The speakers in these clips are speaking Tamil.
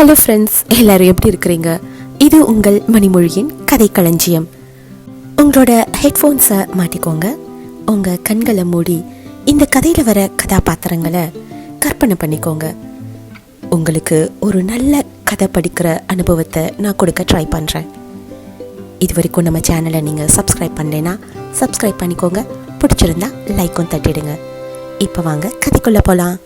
ஹலோ ஃப்ரெண்ட்ஸ், எல்லாரும் எப்படி இருக்கிறீங்க? இது உங்கள் மணிமொழியின் கதை களஞ்சியம். உங்களோட ஹெட்ஃபோன்ஸை மாட்டிக்கோங்க. உங்கள் கண்களை மூடி இந்த கதையில் வர கதாபாத்திரங்களை கற்பனை பண்ணிக்கோங்க. உங்களுக்கு ஒரு நல்ல கதை படிக்கிற அனுபவத்தை நான் கொடுக்க ட்ரை பண்ணுறேன். இது வரைக்கும் நம்ம சேனலை நீங்கள் சப்ஸ்கிரைப் பண்ணலைன்னா சப்ஸ்கிரைப் பண்ணிக்கோங்க. பிடிச்சிருந்தா லைக்கும் தட்டிடுங்க. இப்போ வாங்க கதைக்குள்ளே போகலாம்.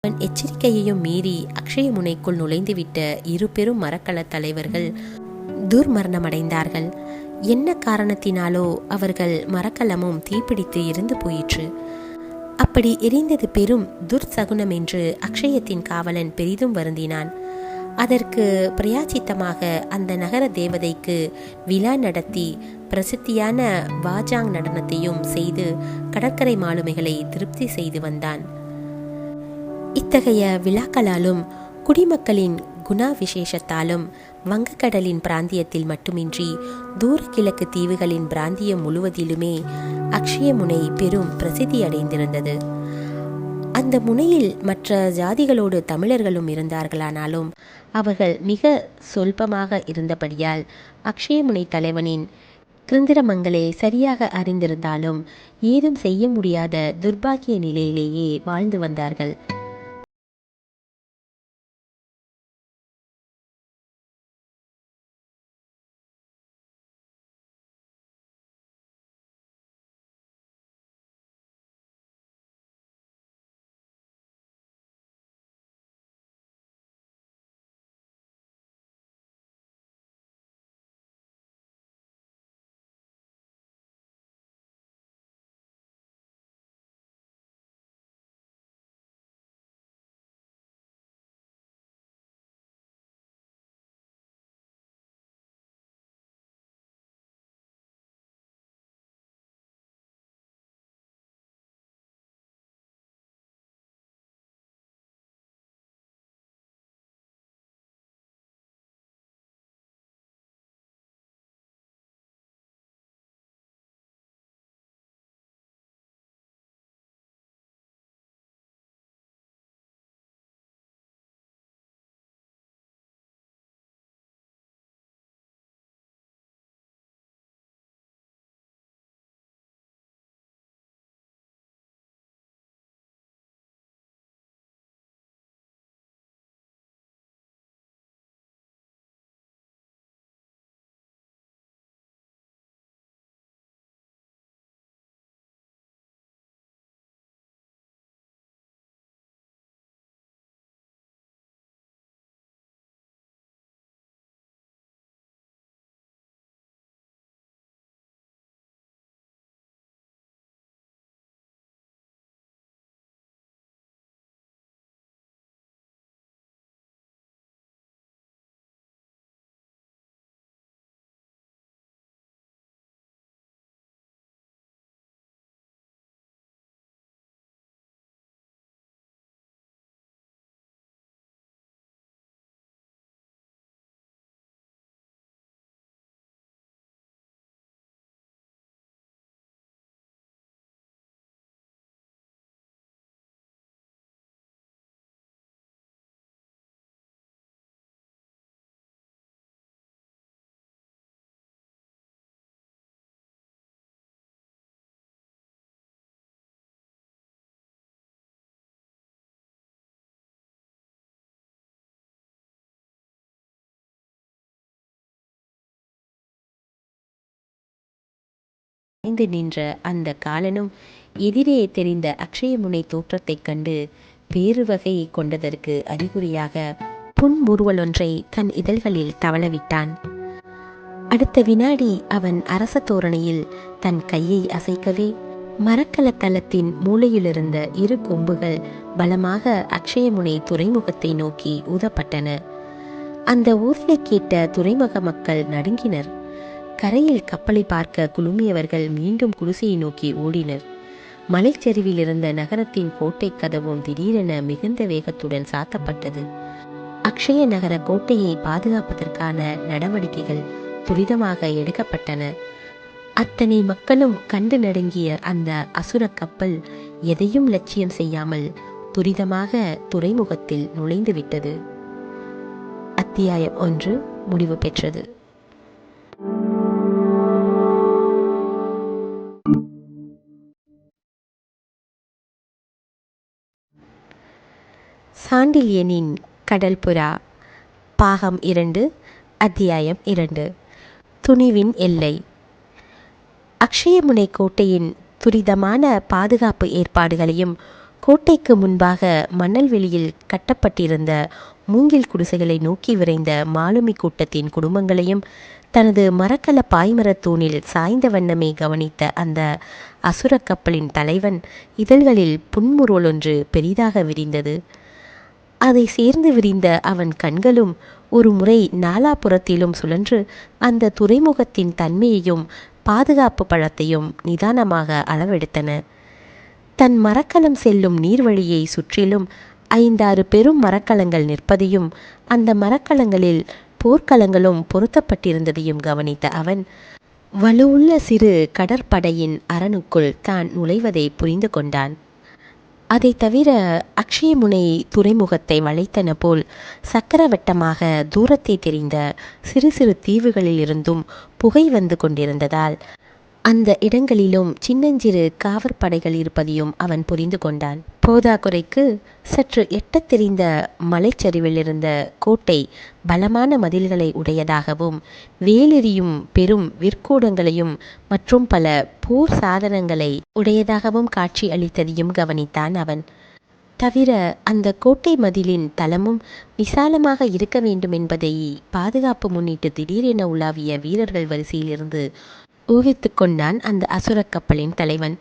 அவன் எச்சரிக்கையையும் மீறி அக்ஷய முனைக்குள் நுழைந்துவிட்ட இரு பெரும் மரக்கல தலைவர்கள் துர்மரணமடைந்தார்கள். என்ன காரணத்தினாலோ அவர்கள் மரக்கலமும் தீப்பிடித்து எரிந்து போயிற்று. அப்படி எரிந்தது பெரும் துர்சகுனம் என்று அக்ஷயத்தின் காவலன் பெரிதும் வருந்தினான். அதற்கு பிரயாச்சித்தமாக அந்த நகர தேவதைக்கு விழா நடத்தி பிரசித்தியான வாஜாங் நடனத்தையும் செய்து கடற்கரை மாலுமிகளை திருப்தி செய்து வந்தான். இத்தகைய விழாக்களாலும் குடிமக்களின் குணா விசேஷத்தாலும் வங்கக்கடலின் பிராந்தியத்தில் மட்டுமின்றி தூர கிழக்கு தீவுகளின் பிராந்தியம் முழுவதிலுமே அக்ஷய முனை பெரும் பிரசித்தி அடைந்திருந்தது. அந்த முனையில் மற்ற ஜாதிகளோடு தமிழர்களும் இருந்தார்களானாலும் அவர்கள் மிக சொல்பமாக இருந்தபடியால் அக்ஷயமுனை தலைவனின் கிருந்திரமங்களை சரியாக அறிந்திருந்தாலும் ஏதும் செய்ய முடியாத துர்பாக்கிய நிலையிலேயே வாழ்ந்து வந்தார்கள். நின்ற அந்த காலனும் எதிரே தெரிந்த அக்ஷயமுனை தோற்றத்தைக் கண்டு வேறு வகை கொண்டதற்கு அறிகுறியாக புன்முறுவலொன்றை தன் இதழ்களில் தவளவிட்டான். அடுத்த வினாடி அவன் அரச தோரணையில் தன் கையை அசைக்கவே மரக்கல தளத்தின் மூலையிலிருந்த இரு கொம்புகள் பலமாக அக்ஷயமுனை துறைமுகத்தை நோக்கி ஊதப்பட்டன. அந்த ஊர்லை கேட்ட துறைமுக மக்கள் நடுங்கினர். கரையில் கப்பலை பார்க்க குழுமியவர்கள் மீண்டும் குடிசையை நோக்கி ஓடினர். மலைச்சரிவில் இருந்த நகரத்தின் கோட்டை கதவும் திடீரென மிகுந்த வேகத்துடன் சாத்தப்பட்டது. அக்ஷய நகர கோட்டையை பாதுகாப்பதற்கான நடவடிக்கைகள் துரிதமாக எடுக்கப்பட்டன. அத்தனை மக்களும் கண்டு நடுங்கிய அந்த அசுர கப்பல் எதையும் லட்சியம் செய்யாமல் துரிதமாக துறைமுகத்தில் நுழைந்துவிட்டது. அத்தியாயம் 1 முடிவு பெற்றது. சாண்டில்யனின் கடல்புறா பாகம் 2 அத்தியாயம் 2 துணிவின் எல்லை. அக்ஷயமுனை கோட்டையின் துரிதமான பாதுகாப்பு ஏற்பாடுகளையும் கோட்டைக்கு முன்பாக மணல் வெளியில் கட்டப்பட்டிருந்த மூங்கில் குடிசைகளை நோக்கி விரைந்த மாலுமி கூட்டத்தின் குடும்பங்களையும் தனது மரக்கல பாய்மரத் தூணில் சாய்ந்த வண்ணமே கவனித்த அந்த அசுர கப்பலின் தலைவன் இதழ்களில் புன்முறுவல் ஒன்று பெரிதாக விரிந்தது. அதை சேர்ந்து விரிந்த அவன் கண்களும் ஒரு முறை நாலாபுறத்திலும் சுழன்று அந்த துறைமுகத்தின் தன்மையையும் பாதுகாப்பு பழத்தையும் நிதானமாக அளவெடுத்தன. தன் மரக்கலம் செல்லும் நீர்வழியை சுற்றிலும் 5-6 பெரும் மரக்கலங்கள் நிற்பதையும் அந்த மரக்கலங்களில் போர்க்களங்களும் பொருத்தப்பட்டிருந்ததையும் கவனித்த அவன் வலுவுள்ள சிறு கடற்படையின் அரணுக்குள் தான் நுழைவதை புரிந்து கொண்டான். அதை தவிர அக்ஷயமுனை துறைமுகத்தை வளைத்தன போல் சக்கரவட்டமாக தூரத்தை தெரிந்த சிறு சிறு தீவுகளில் இருந்தும் புகை வந்து கொண்டிருந்ததால் அந்த இடங்களிலும் சின்னஞ்சிறு காவற்படைகள் இருப்பதையும் அவன் புரிந்து கொண்டான். போதாக்குறைக்கு சற்று எட்டத் தெரிந்த மலைச்சரிவில் இருந்த கோட்டை பலமான மதில்களை உடையதாகவும் வேலெறியும் பெரும் விற்கூடங்களையும் மற்றும் பல போர் சாதனங்களை உடையதாகவும் காட்சி அளித்ததையும் கவனித்தான் அவன். தவிர அந்த கோட்டை மதிலின் தளமும் விசாலமாக இருக்க வேண்டும் என்பதை பாதுகாப்பு முன்னிட்டு திடீரென உலாவிய வீரர்கள் வரிசையிலிருந்து ஊகித்து கொண்டான் அந்த அசுர கப்பலின் தலைவன்.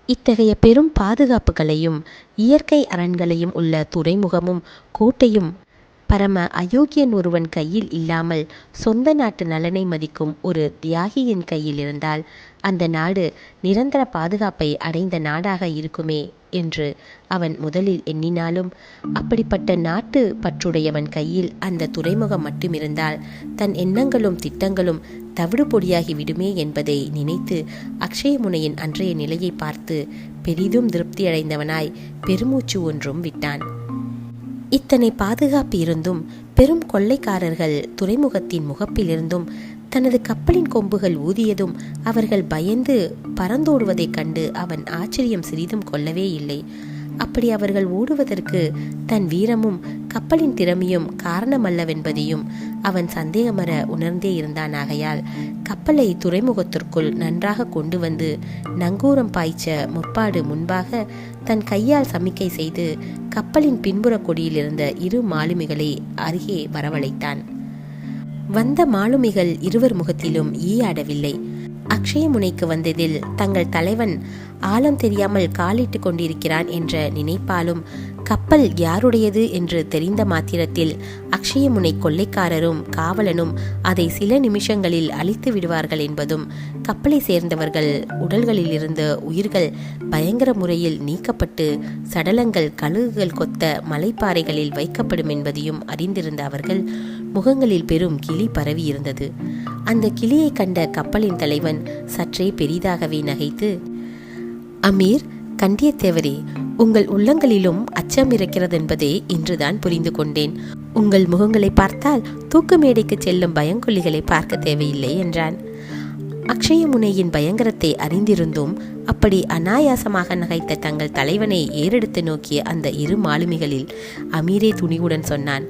இத்தகைய பெரும் பாதுகாப்புகளையும் இயற்கை அரண்களையும் உள்ள துறைமுகமும் கோட்டையும் பரம அயோக்கியன் ஒருவன் கையில் இல்லாமல் சொந்த நாட்டு நலனை மதிக்கும் ஒரு தியாகியின் கையில் இருந்தால் அந்த நாடு நிரந்தர பாதுகாப்பை அடைந்த நாடாக இருக்குமே என்று அவன் முதலில் எண்ணினாலும் அப்படிப்பட்ட நாட்டு பற்றுடையவன் கையில் அந்த துறைமுகம் மட்டுமிருந்தால் தன் எண்ணங்களும் திட்டங்களும் தவிடு பொடியாகி விடுமே என்பதை நினைத்து அக்ஷயமுனையின் அன்றைய நிலையை பார்த்து பெரிதும் திருப்தியடைந்தவனாய் பெருமூச்சு ஒன்றும் விட்டான். இத்தனை பாதுகாப்பு இருந்தும் பெரும் கொள்ளைக்காரர்கள் துறைமுகத்தின் முகப்பிலிருந்தும் தனது கப்பலின் கொம்புகள் ஊதியதும் அவர்கள் பயந்து பறந்தோடுவதைக் கண்டு அவன் ஆச்சரியம் சிறிதும் கொள்ளவே இல்லை. அப்படி அவர்கள் ஓடுவதற்கு தன் வீரமும் கப்பலின் திறமையும் காரணமல்லவென்பதையும் அவன் சந்தேகமற உணர்ந்தே இருந்தான். ஆகையால் கப்பலை துறைமுகத்திற்குள் நன்றாக கொண்டு வந்து நங்கூரம் பாய்ச்ச முற்பாடு முன்பாக தன் கையால் சமிக்கை செய்து கப்பலின் பின்புற கொடியில் இருந்த 2 மாலுமிகளை அருகே வரவழைத்தான். வந்த மாலுமிகள் இருவர் முகத்திலும் ஈயாடவில்லை. அக்ஷயமுனைக்கு வந்ததில் தங்கள் தலைவன் ஆழம் தெரியாமல் காலிட்டு கொண்டிருக்கிறான் என்ற நினைப்பாலும் கப்பல் யாருடையது என்று தெரிந்த மாத்திரத்தில் அக்ஷயமுனை கொள்ளைக்காரரும் காவலனும் அதை சில நிமிஷங்களில் அழித்து விடுவார்கள் என்பதும் கப்பலை சேர்ந்தவர்கள் உடல்களில் இருந்த உயிர்கள் பயங்கர முறையில் நீக்கப்பட்டு சடலங்கள் கழுகுகள் கொத்த மலைப்பாறைகளில் வைக்கப்படும் என்பதையும் அறிந்திருந்த அவர்கள் முகங்களில் பெரும் கிளி பரவி இருந்தது. அந்த கிளியை கண்ட கப்பலின் தலைவன் சற்றே பெரிதாகவே நகைத்து, அமீர், கண்டியத்தேவரே, உங்கள் உள்ளங்களிலும் அச்சம் இருக்கிறது என்பதை இன்றுதான் புரிந்து கொண்டேன். உங்கள் முகங்களை பார்த்தால் தூக்கு மேடைக்கு செல்லும் பயங்கொல்லிகளை பார்க்க தேவையில்லை என்றான். அக்ஷயமுனையின் பயங்கரத்தை அறிந்திருந்தும் அப்படி அனாயாசமாக நகைத்த தங்கள் தலைவனை ஏறெடுத்து நோக்கிய அந்த 2 மாலுமிகளில் அமீரே துணிவுடன் சொன்னான்,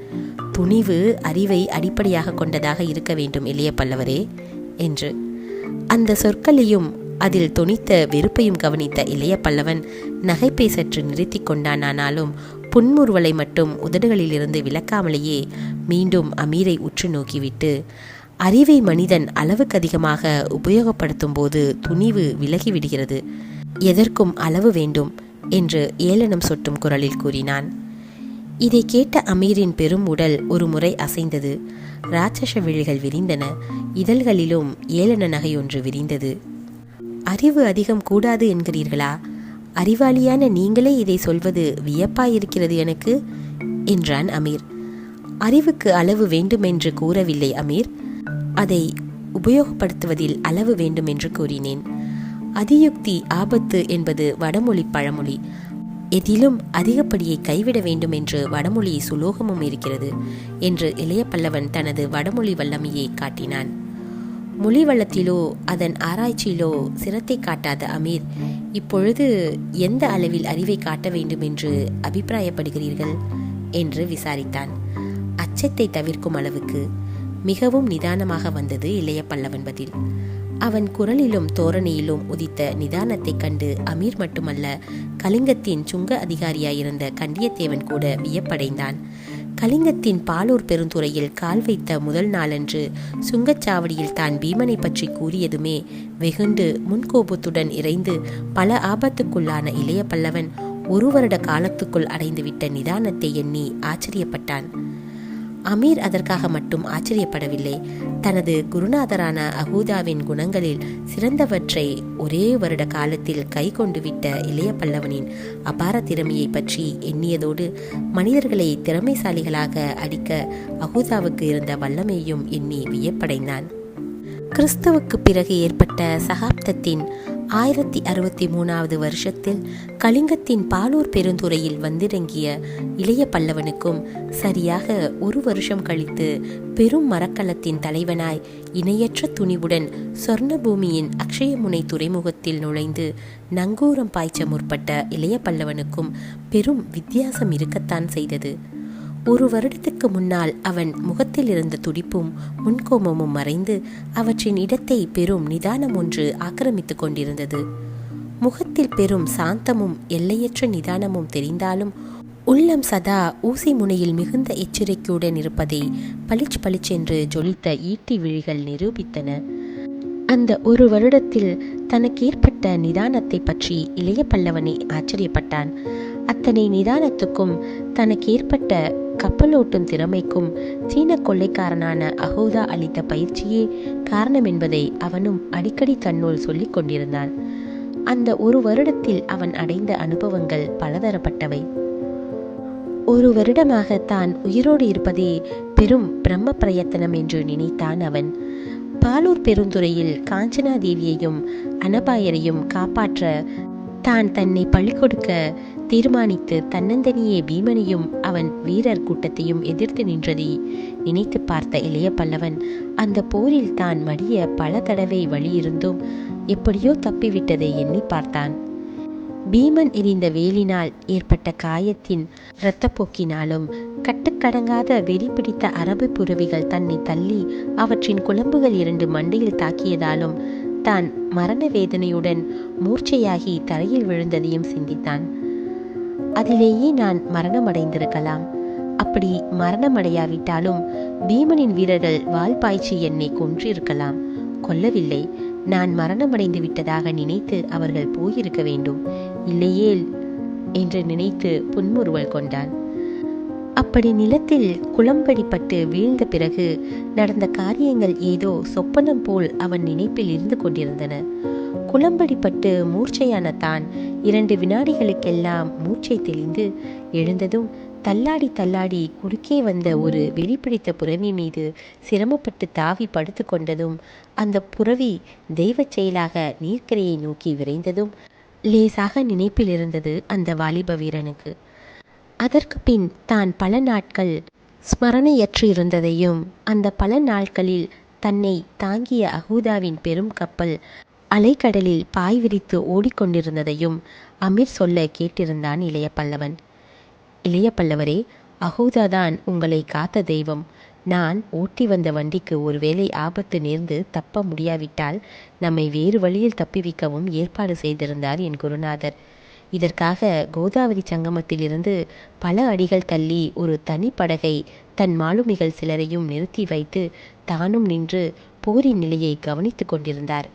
துணிவு அறிவை அடிப்படையாக கொண்டதாக இருக்க வேண்டும் இளைய பல்லவரே என்று. அந்த சொற்களையும் அதில் தொனித்த வெறுப்பையும் கவனித்த இளைய பல்லவன் நகைப்பை சற்று நிறுத்தி கொண்டான். ஆனாலும் புன்முறுவலை மட்டும் உதடுகளிலிருந்து விலக்காமலேயே மீண்டும் அமீரை உற்று நோக்கிவிட்டு, அறிவை மனிதன் அளவுக்கு அதிகமாக உபயோகப்படுத்தும் போது துணிவு விலகிவிடுகிறது, எதற்கும் அளவு வேண்டும் என்று ஏளனம் சொட்டும் குரலில் கூறினான். இதை கேட்ட அமீரின் பெரும் உடல் ஒரு முறை அசைந்தது. ராட்சச விழிகள் விரிந்தன. இதழ்களிலும் ஏளன நகையொன்று விரிந்தது. அறிவு அதிகம் கூடாது என்கிறீர்களா? அறிவாளியான நீங்களே இதை சொல்வது வியப்பாயிருக்கிறது எனக்கு என்றான் அமீர். அறிவுக்கு அளவு வேண்டுமென்று கூறவில்லை அமீர், அதை உபயோகப்படுத்துவதில் அளவு வேண்டும் என்று கூறினேன். அதியுக்தி ஆபத்து என்பது வடமொழி பழமொழி. எதிலும் அதிகப்படியை கைவிட வேண்டும் என்று வடமொழி சுலோகமும் இருக்கிறது என்று இளைய பல்லவன் தனது வடமொழி வல்லமையை காட்டினான். மொழி வளத்திலோ அதன் ஆராய்ச்சியிலோ சிரத்தை காட்டாத அமீர் இப்பொழுது எந்த அளவில் அறிவை காட்ட வேண்டும் என்று அபிப்பிராயப்படுகிறீர்கள் என்று விசாரித்தான். அச்சத்தை தவிர்க்கும் அளவுக்கு மிகவும் நிதானமாக வந்தது இளைய பல்லவன் பதில். அவன் குரலிலும் தோரணையிலும் உதித்த நிதானத்தைக் கண்டு அமீர் மட்டுமல்ல, கலிங்கத்தின் சுங்க அதிகாரியாயிருந்த கண்டியத்தேவன் கூட வியப்படைந்தான். கலிங்கத்தின் பாலூர் பெருந்துறையில் கால் வைத்த முதல் நாளன்று சுங்கச்சாவடியில் தான் பீமனை பற்றி கூறியதுமே வெகுண்டு முன்கோபத்துடன் இறைந்து பல ஆபத்துக்குள்ளான இளைய பல்லவன் 1 வருட காலத்துக்குள் அடைந்துவிட்ட நிதானத்தை எண்ணி ஆச்சரியப்பட்டான். அமீர் அதற்காக மட்டும் ஆச்சரியப்படவில்லை. தனது குருநாதரான அகூதாவின் குணங்களில் சிறந்தவற்றை ஒரே வருட காலத்தில் கை கொண்டு விட்ட இளைய பல்லவனின் அபார திறமையை பற்றி எண்ணியதோடு மனிதர்களை திறமைசாலிகளாக அடிக்க அகூதாவுக்கு இருந்த வல்லமையும் எண்ணி வியப்படைந்தான். கிறிஸ்துவுக்கு பிறகு ஏற்பட்ட சகாப்தத்தின் 1063வது வருஷத்தில் கலிங்கத்தின் பாலூர் பெருந்துறையில் வந்திறங்கிய இளைய பல்லவனுக்கும் சரியாக 1 வருஷம் கழித்து பெரும் மரக்கலத்தின் தலைவனாய் இணையற்ற துணிவுடன் சொர்ணபூமியின் அக்ஷயமுனை துறைமுகத்தில் நுழைந்து நங்கூரம் பாய்ச்ச முற்பட்ட இளைய பல்லவனுக்கும் பெரும் வித்தியாசம் இருக்கத்தான் செய்தது. 1 வருடத்துக்கு முன்னால் அவன் முகத்தில் இருந்த துடிப்பும் முன்கோபமும் மறைந்து அவற்றின் இடத்தை பெரும் நிதானம் ஒன்று ஆக்கிரமித்து கொண்டிருந்தது. முகத்தில் பெரும் சாந்தமும் எல்லையற்ற நிதானமும் தெரிந்தாலும் உள்ளம் சதா ஊசி முனையில் மிகுந்த எச்சரிக்கையுடன் இருப்பதை பளிச்சென்று ஜொலித்த ஈட்டி விழிகள் நிரூபித்தன. அந்த 1 வருடத்தில் தனக்கு ஏற்பட்ட நிதானத்தை பற்றி இளைய பல்லவனை ஆச்சரியப்பட்டான். அத்தனை நிதானத்துக்கும் தனக்கு ஏற்பட்ட கப்பலோட்டும் திறமைக்கும் சீன கொள்ளைக்காரனான அகூதா அளித்த பயிற்சியே காரணம் என்பதை அவனும் அடிக்கடி தன்னுள் சொல்லிக் கொண்டிருந்தான். அந்த 1 வருடத்தில் அவன் அடைந்த அனுபவங்கள் பலதரப்பட்டவை. 1 வருடமாக தான் உயிரோடு இருப்பதே பெரும் பிரம்ம பிரயத்தனம் என்று நினைத்தான் அவன். பாலூர் பெருந்துறையில் காஞ்சனாதேவியையும் அனபாயரையும் காப்பாற்ற தான் தன்னை பழி கொடுக்க தீர்மானித்து தன்னந்தனியே பீமனையும் அவன் வீரர் கூட்டத்தையும் எதிர்த்து நின்றதை நினைத்து பார்த்த இளைய பல்லவன் அந்த போரில் தான் மடிய பல தடவை வழியிருந்தும் எப்படியோ தப்பிவிட்டதை எண்ணி பார்த்தான். பீமன் எரிந்த வேலினால் ஏற்பட்ட காயத்தின் இரத்தப்போக்கினாலும் கட்டுக்கடங்காத வெறி பிடித்த அரபு புறவிகள் தன்னை தள்ளி அவற்றின் குழம்புகள் 2 மண்டையில் தாக்கியதாலும் தான் மரண வேதனையுடன் மூர்ச்சையாகி தரையில் விழுந்ததையும் சிந்தித்தான். அதிலேயே நான் மரணமடைந்திருக்கலாம். அப்படி மரணமடையாவிட்டாலும் பீமனின் வீரர்கள் வாள் பாய்ச்சி என்னை கொன்றிருக்கலாம். கொல்லவில்லை. நான் மரணமடைந்து விட்டதாக நினைத்து அவர்கள் போயிருக்க வேண்டும், இல்லையேல் என்று நினைத்து புன்முறுவல் கொண்டான். அப்படி நிலத்தில் குளம்படிப்பட்டு வீழ்ந்த பிறகு நடந்த காரியங்கள் ஏதோ சொப்பனம் போல் அவன் நினைப்பில் இருந்து கொண்டிருந்தன. குளம்படிப்பட்டு மூர்ச்சையான தான் 2 வினாடிகளுக்கெல்லாம் மூர்ச்சை தெளிந்து எழுந்ததும் தள்ளாடி குறுக்கே வந்த ஒரு வெறிப்பிடித்த புறவி மீது சிரமப்பட்டு தாவி படுத்து கொண்டதும் அந்த புறவி தெய்வச் செயலாக நீர்க்கரையை நோக்கி விரைந்ததும் லேசாக நினைப்பில் இருந்தது அந்த வாலிப வீரனுக்கு. அதற்கு பின் தான் பல நாட்கள் ஸ்மரணையற்று இருந்ததையும் அந்த பல நாட்களில் தன்னை தாங்கிய அகூதாவின் பெரும் கப்பல் அலைக்கடலில் பாய் விரித்து ஓடிக்கொண்டிருந்ததையும் அமீர் சொல்ல கேட்டிருந்தான் இளைய பல்லவன். இளைய பல்லவரே, அகூதாதான் உங்களை காத்த தெய்வம். நான் ஓட்டி வந்த வண்டிக்கு ஒருவேளை ஆபத்து நேர்ந்து தப்ப முடியாவிட்டால் நம்மை வேறு வழியில் தப்பிவிக்கவும் ஏற்பாடு செய்திருந்தார் என் குருநாதர். இதற்காக கோதாவரி சங்கமத்திலிருந்து பல அடிகள் தள்ளி ஒரு தனி படகை தன் மாலுமிகள் சிலரையும் நிறுத்தி வைத்து தானும் நின்று போரின் நிலையை கவனித்து கொண்டிருந்தார்.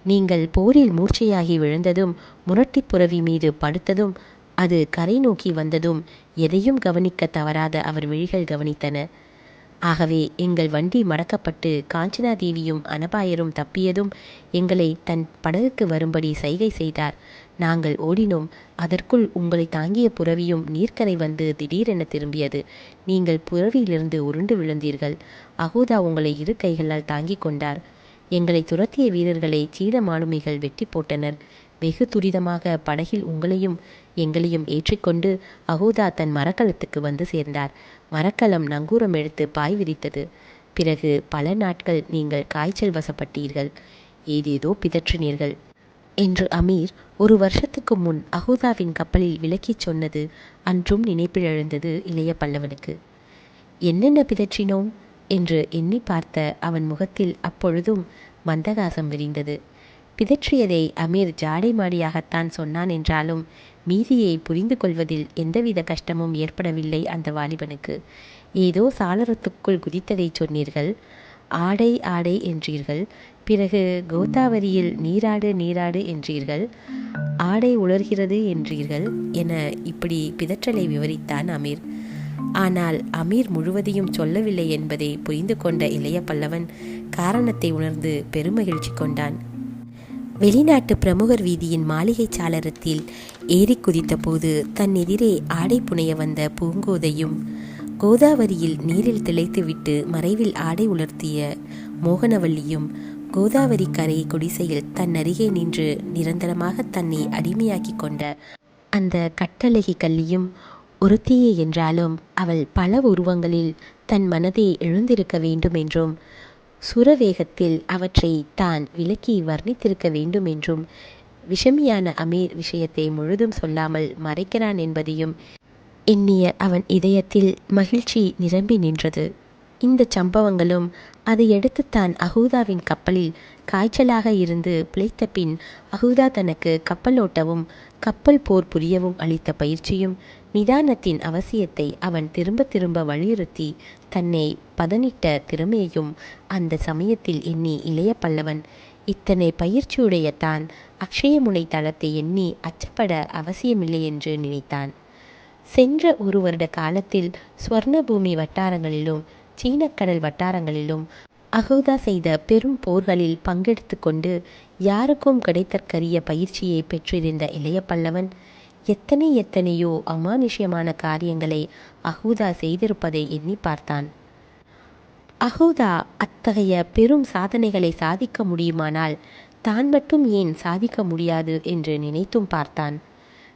நீங்கள் போரில் மூர்ச்சையாகி விழுந்ததும் முரட்டிப் புரவி மீது படுத்ததும் அது கரை நோக்கி வந்ததும் எதையும் கவனிக்க தவறாத அவர் விழிகள் கவனித்தன. ஆகவே எங்கள் வண்டி மடக்கப்பட்டு காஞ்சனாதேவியும் அனபாயரும் தப்பியதும் எங்களை தன் படகுக்கு வரும்படி சைகை செய்தார். நாங்கள் ஓடினோம். அதற்குள் உங்களை தாங்கிய புரவியும் நீர்க்கரை வந்து திடீரென திரும்பியது. நீங்கள் புரவியிலிருந்து உருண்டு விழுந்தீர்கள். அகூதா உங்களை 2 கைகளால் தாங்கிக் கொண்டார். எங்களை துரத்திய வீரர்களை சீன மாலுமிகள் வெட்டி போட்டனர். வெகு துரிதமாக படகில் உங்களையும் எங்களையும் ஏற்றிக்கொண்டு அகூதா தன் மரக்கலத்துக்கு வந்து சேர்ந்தார். மரக்கலம் நங்கூரம் எடுத்து பாய் விரித்தது. பிறகு பல நாட்கள் நீங்கள் காய்ச்சல் வசப்பட்டீர்கள், ஏதேதோ பிதற்றினீர்கள் என்று அமீர் 1 வருஷத்துக்கு முன் அகூதாவின் கப்பலில் விளக்கிச் சொன்னது அன்றும் நினைப்பில் எழுந்தது இளைய பல்லவனுக்கு. என்னென்ன பிதற்றினோம் என்று எண்ணி பார்த்த அவன் முகத்தில் அப்பொழுதும் மந்தகாசம் விரிந்தது. பிதற்றியதை அமீர் ஜாடை மாடியாகத்தான் சொன்னான் என்றாலும் மீதியை புரிந்து கொள்வதில் எந்தவித கஷ்டமும் ஏற்படவில்லை அந்த வாலிபனுக்கு. ஏதோ சாளரத்துக்குள் குதித்ததை சொன்னீர்கள், ஆடை ஆடை என்றீர்கள், பிறகு கோதாவரியில் நீராடு நீராடு என்றீர்கள், ஆடை உலர்கிறது என்றீர்கள் என இப்படி பிதற்றலை விவரித்தான் அமீர். ஆனால் அமீர் முழுவதையும் சொல்லவில்லை என்பதை புரிந்து கொண்ட இளைய பல்லவன் காரணத்தை உணர்ந்து பெருமகிழ்ச்சி கொண்டான். வெளிநாட்டு பிரமுகர் வீதியின் மாளிகை சாளரத்தில் ஏறி குதித்த போது தன் எதிரே ஆடை புனைய வந்த பூங்கோதையும், கோதாவரியில் நீரில் திளைத்துவிட்டு மறைவில் ஆடை உலர்த்திய மோகனவல்லியும், கோதாவரி கரை குடிசையில் தன் அருகே நின்று நிரந்தரமாக தன்னை அடிமையாக்கி கொண்ட அந்த கட்டழகி கல்லியும் ஒருத்தியே என்றாலும் அவள் பல உருவங்களில் தன் மனதை எழுந்திருக்க வேண்டும் என்றும், சுரவேகத்தில் அவற்றை தான் விளக்கி வர்ணித்திருக்க வேண்டும் என்றும், விஷமியான அமீர் விஷயத்தை முழுதும் சொல்லாமல் மறைக்கிறான் என்பதையும் எண்ணிய அவன் இதயத்தில் மகிழ்ச்சி நிரம்பி நின்றது. இந்த சம்பவங்களும் அதையடுத்து தான் அஹூதாவின் கப்பலில் காய்ச்சலாக இருந்து பிழைத்த பின் அஹூதா தனக்கு கப்பலோட்டவும் கப்பல் போர் புரியவும் அளித்த பயிற்சியும் நிதானத்தின் அவசியத்தை அவன் திரும்ப திரும்ப வலியுறுத்தி தன்னை பதனிட்ட திறமையையும் அந்த சமயத்தில் எண்ணி இளைய பல்லவன் இத்தனை பயிற்சியுடைய தான் அக்ஷயமுனை தளத்தை எண்ணி அச்சப்பட அவசியமில்லை என்று நினைத்தான். சென்ற ஒரு வருட காலத்தில் ஸ்வர்ணபூமி வட்டாரங்களிலும் சீனக்கடல் வட்டாரங்களிலும் அஹூதா செய்த பெரும் போர்களில் பங்கெடுத்து கொண்டு யாருக்கும் கிடைத்தற்கரிய பயிற்சியை பெற்றிருந்த இளைய பல்லவன் எத்தனையோ அமானுஷ்யமான காரியங்களை அஹூதா செய்திருப்பதை எண்ணி பார்த்தான். அஹூதா அத்தகைய பெரும் சாதனைகளை சாதிக்க முடியுமானால் தான் மட்டும் ஏன் சாதிக்க முடியாது என்று நினைத்தும் பார்த்தான்.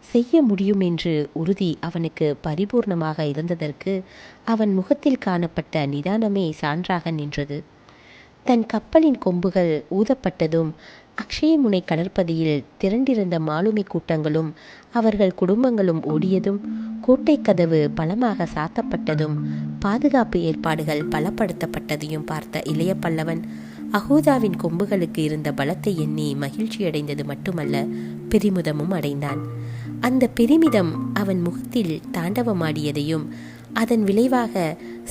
செய்ய முடியும் என்று உறுதி அவனுக்கு பரிபூர்ணமாக இருந்ததற்கு அவன் முகத்தில் காணப்பட்ட நிதானமே சான்றாக நின்றது. தன் கப்பலின் கொம்புகள் ஊதப்பட்டதும் அக்ஷயமுனை கடற்பதியில் திரண்டிருந்த மாலுமி கூட்டங்களும் அவர்கள் குடும்பங்களும் ஓடியதும், கோட்டை கதவு பலமாக சாத்தப்பட்டதும், பாதுகாப்பு ஏற்பாடுகள் பலப்படுத்தப்பட்டதையும் பார்த்த இளைய பல்லவன் அஹூதாவின் கொம்புகளுக்கு இருந்த பலத்தை எண்ணி மகிழ்ச்சியடைந்தது மட்டுமல்ல, பெருமிதமும் அடைந்தான். அந்த பெருமிதம் அவன் முகத்தில் தாண்டவமாடியதையும் அதன் விளைவாக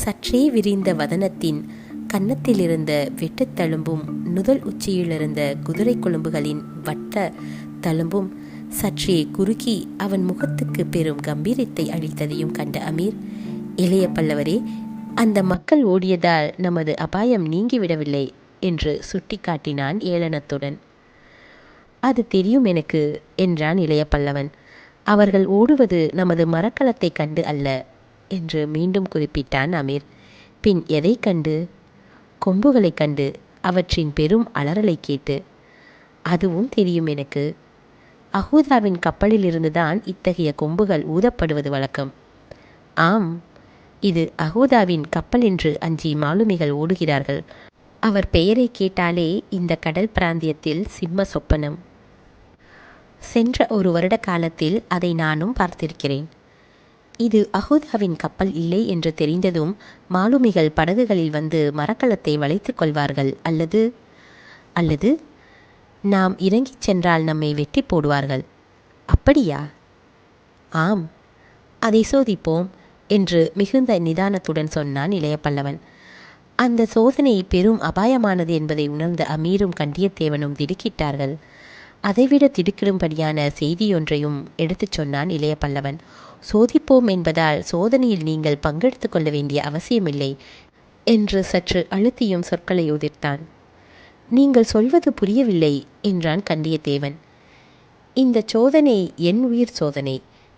சற்றே விரிந்த வதனத்தின் கன்னத்திலிருந்த வெட்டுத்தழும்பும் நுதல் உச்சியிலிருந்த குதிரை கொழும்புகளின் வட்ட தழும்பும் சற்றே குறுக்கி அவன் முகத்துக்கு பெரும் கம்பீரத்தை அளித்ததையும் கண்ட அமீர், இளைய பல்லவரே, அந்த மக்கள் ஓடியதால் நமது அபாயம் நீங்கிவிடவில்லை என்று சுட்டி காட்டினான் ஏளனத்துடன். அது தெரியும் எனக்கு என்றான் இளைய பல்லவன். அவர்கள் ஓடுவது நமது மரக்கலத்தை கண்டு அல்ல என்று மீண்டும் குறிப்பிட்டான் அமீர். பின் எதை கண்டு? கொம்புகளை கண்டு, அவற்றின் பெரும் அலறலை கேட்டு. அதுவும் தெரியும் எனக்கு. அஹூதாவின் கப்பலில் இருந்துதான் இத்தகைய கொம்புகள் ஊதப்படுவது வழக்கம். ஆம், இது அஹூதாவின் கப்பல் என்று அஞ்சி மாலுமிகள் ஓடுகிறார்கள். அவர் பெயரை கேட்டாலே இந்த கடல் பிராந்தியத்தில் சிம்ம சொப்பனம். சென்ற ஒரு வருட காலத்தில் அதை நானும் பார்த்திருக்கிறேன். இது அஹூதாவின் கப்பல் இல்லை என்று தெரிந்ததும் மாலுமிகள் படகுகளில் வந்து மரக்கலத்தை வளைத்து கொள்வார்கள். அல்லது நாம் இறங்கிச் சென்றால் நம்மை வெட்டி போடுவார்கள். அப்படியா? ஆம், அதை சோதிப்போம் என்று மிகுந்த நிதானத்துடன் சொன்னான் இளைய பல்லவன். அந்த சோதனை பெரும் அபாயமானது என்பதை உணர்ந்த அமீரும் கண்டியத்தேவனும் திடுக்கிட்டார்கள். அதைவிட திடுக்கிடும்படியான செய்தியொன்றையும் எடுத்துச் சொன்னான் இளைய பல்லவன். சோதிப்போம் என்பதால் சோதனையில் நீங்கள் பங்கெடுத்து கொள்ள வேண்டிய அவசியமில்லை என்று சற்று அழுத்தியும் சொற்களை உதிர்த்தான். நீங்கள் சொல்வது புரியவில்லை என்றான் கண்டியத்தேவன். இந்த சோதனை என் உயிர் சோதனை.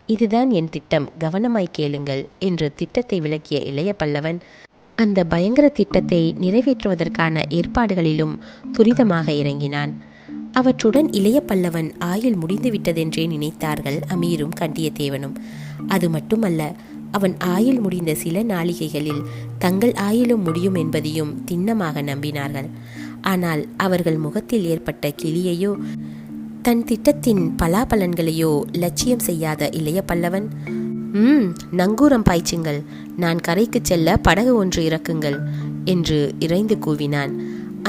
இதுதான் என் திட்டம், கவனமாய் கேளுங்கள் என்று திட்டத்தை விளக்கிய இளைய பல்லவன் அந்த பயங்கர திட்டத்தை நிறைவேற்றுவதற்கான ஏற்பாடுகளிலும் துரிதமாக இறங்கினான். அவற்றுடன் இளைய பல்லவன் ஆயுள் முடிந்துவிட்டதென்றே நினைத்தார்கள் அமீரும் கண்டியத்தேவனும். அது மட்டுமல்ல, அவன் ஆயுள் முடிந்த சில நாளிகைகளில் தங்கள் ஆயுளும் முடியும் என்பதையும் திண்ணமாக நம்பினார்கள். ஆனால் அவர்கள் முகத்தில் ஏற்பட்ட கிளியையோ தன் திட்டத்தின் பலாபலன்களையோ லட்சியம் செய்யாத இளைய பல்லவன், நங்கூரம் பாய்ச்சுங்கள், நான் கரைக்கு செல்ல படகு ஒன்று இறக்குங்கள் என்று இறைந்து கூவினான்.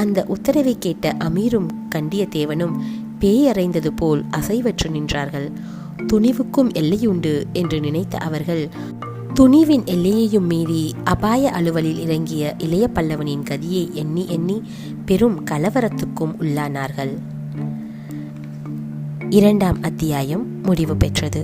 அந்த உத்தரவை கேட்ட அமீரும் கண்டியத்தேவனும் பேயறைந்தது போல் அசைவற்று நின்றார்கள். துணிவுக்கும் எல்லையுண்டு என்று நினைத்த அவர்கள் துணிவின் எல்லையையும் மீறி அபாய அலுவலில் இறங்கிய இளைய பல்லவனின் கதியை எண்ணி எண்ணி பெரும் கலவரத்துக்கும் உள்ளானார்கள். 2ஆம் அத்தியாயம் முடிவு பெற்றது.